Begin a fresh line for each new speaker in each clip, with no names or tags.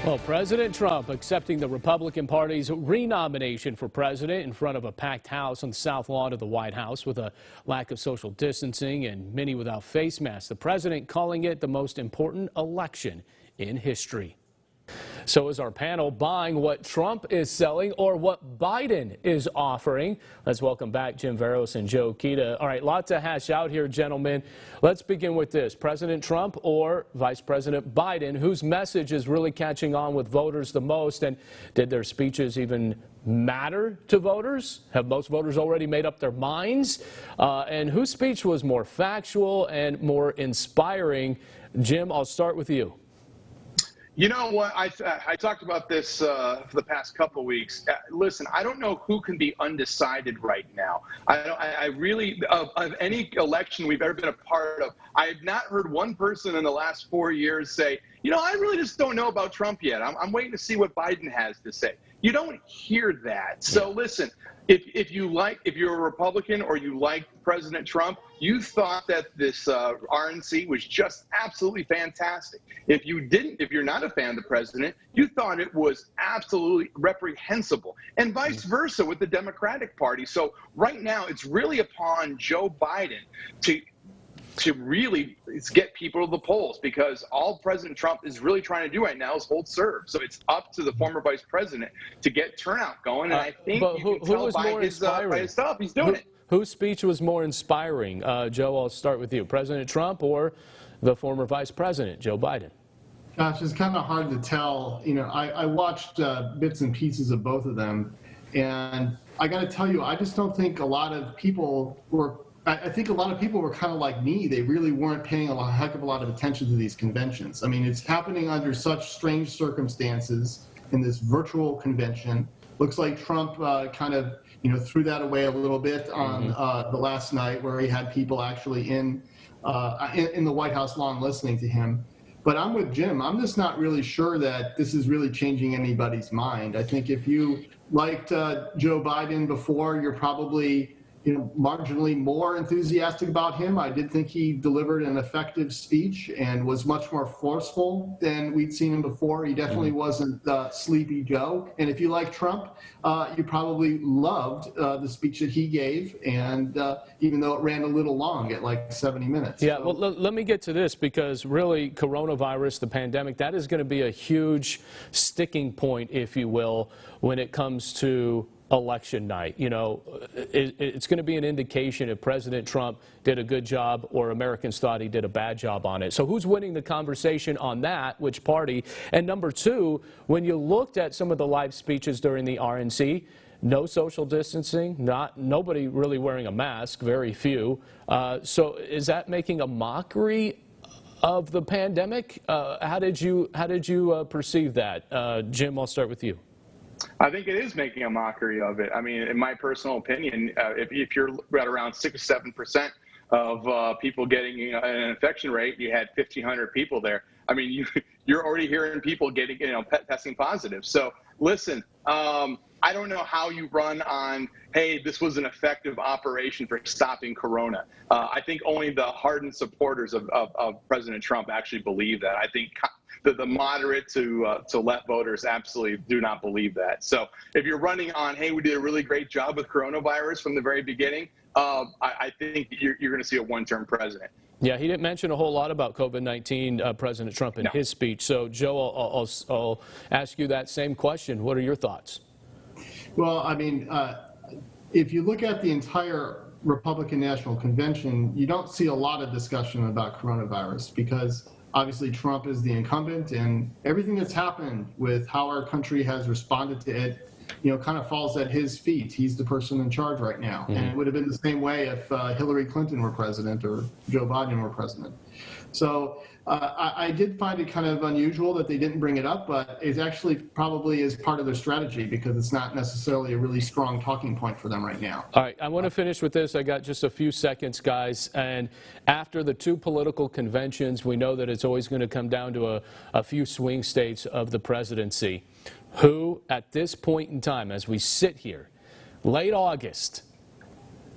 Well, President Trump accepting the Republican Party's renomination for president in front of a packed house on the south lawn of the White House with a lack of social distancing and many without face masks. The president calling it the most important election in history. So is our panel buying what Trump is selling or what Biden is offering? Let's welcome back Jim Veros and Joe Kita. All right, lot to hash out here, gentlemen. Let's begin with this. President Trump or Vice President Biden, whose message is really catching on with voters the most? And did their speeches even matter to voters? Have most voters already made up their minds? And whose speech was more factual and more inspiring? Jim, I'll start with you.
You know what? I talked about this for the past couple of weeks. Listen, I don't know who can be undecided right now. I really, of any election we've ever been a part of, I have not heard one person in the last 4 years say, you know, I really just don't know about Trump yet. I'm waiting to see what Biden has to say. You don't hear that. So listen, if you're a Republican or you like President Trump, you thought that this RNC was just absolutely fantastic. If you're not a fan of the president, you thought it was absolutely reprehensible, and vice versa with the Democratic Party. So right now, it's really upon Joe Biden to really get people to the polls, because all President Trump is really trying to do right now is hold serve. So it's up to the former vice president to get turnout going, and I think you can tell by his stuff, he's doing it.
Whose speech was more inspiring? Joe, I'll start with you. President Trump or the former vice president, Joe Biden?
Gosh, it's kind of hard to tell. You know, I watched bits and pieces of both of them, and I got to tell you, I just don't think a lot of people were. I think a lot of people were kind of like me. They really weren't paying a heck of a lot of attention to these conventions. I mean, it's happening under such strange circumstances in this virtual convention. Looks like Trump kind of, threw that away a little bit on the last night, where he had people actually in the White House lawn listening to him. But I'm with Jim. I'm just not really sure that this is really changing anybody's mind. I think if you liked Joe Biden before, you're probably marginally more enthusiastic about him. I did think he delivered an effective speech and was much more forceful than we'd seen him before. He definitely wasn't Sleepy Joe. And if you like Trump, you probably loved the speech that he gave, and even though it ran a little long at like 70 minutes.
Yeah, well, let me get to this, because really coronavirus, the pandemic, that is going to be a huge sticking point, if you will, when it comes to election night. It's going to be an indication if President Trump did a good job or Americans thought he did a bad job on it. So who's winning the conversation on that? Which party? And number two, when you looked at some of the live speeches during the RNC, no social distancing, nobody really wearing a mask, very few. So is that making a mockery of the pandemic? How did you perceive that? Jim, I'll start with you.
I think it is making a mockery of it. I mean, in my personal opinion, if you're at around 6 or 7% of people getting an infection rate, you had 1,500 people there. I mean, you're already hearing people getting, testing positive. So listen, I don't know how you run on, hey, this was an effective operation for stopping corona. I think only the hardened supporters of President Trump actually believe that. I think the moderate to left voters absolutely do not believe that. So if you're running on, hey, we did a really great job with coronavirus from the very beginning, I think you're going to see a one-term president.
Yeah, he didn't mention a whole lot about COVID-19, President Trump, in his speech. So, Joe, I'll ask you that same question. What are your thoughts?
Well, I mean, if you look at the entire Republican National Convention, you don't see a lot of discussion about coronavirus, because obviously Trump is the incumbent, and everything that's happened with how our country has responded to it, kind of falls at his feet. He's the person in charge right now. And it would have been the same way if Hillary Clinton were president or Joe Biden were president. So I did find it kind of unusual that they didn't bring it up, but it actually probably is part of their strategy, because it's not necessarily a really strong talking point for them right now.
All right, I want to finish with this. I got just a few seconds, guys. And after the two political conventions, we know that it's always going to come down to a few swing states of the presidency. Who, at this point in time, as we sit here, late August,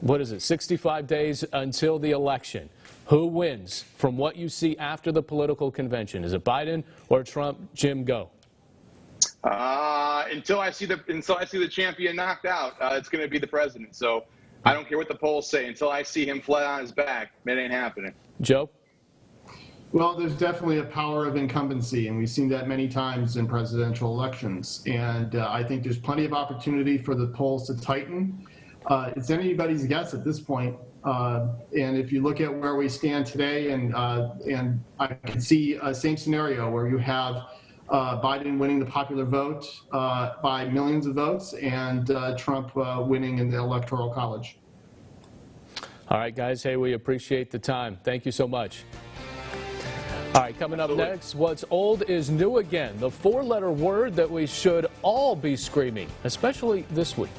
what is it, 65 days until the election, who wins from what you see after the political convention? Is it Biden or Trump? Jim, go.
Until I see the champion knocked out, it's going to be the president. So I don't care what the polls say. Until I see him flat on his back, it ain't happening.
Joe?
Well, there's definitely a power of incumbency, and we've seen that many times in presidential elections. And I think there's plenty of opportunity for the polls to tighten. It's anybody's guess at this point. And if you look at where we stand today, and I can see a same scenario where you have Biden winning the popular vote by millions of votes, and Trump winning in the Electoral College.
All right, guys. Hey, we appreciate the time. Thank you so much. All right, coming up next, what's old is new again. The four-letter word that we should all be screaming, especially this week.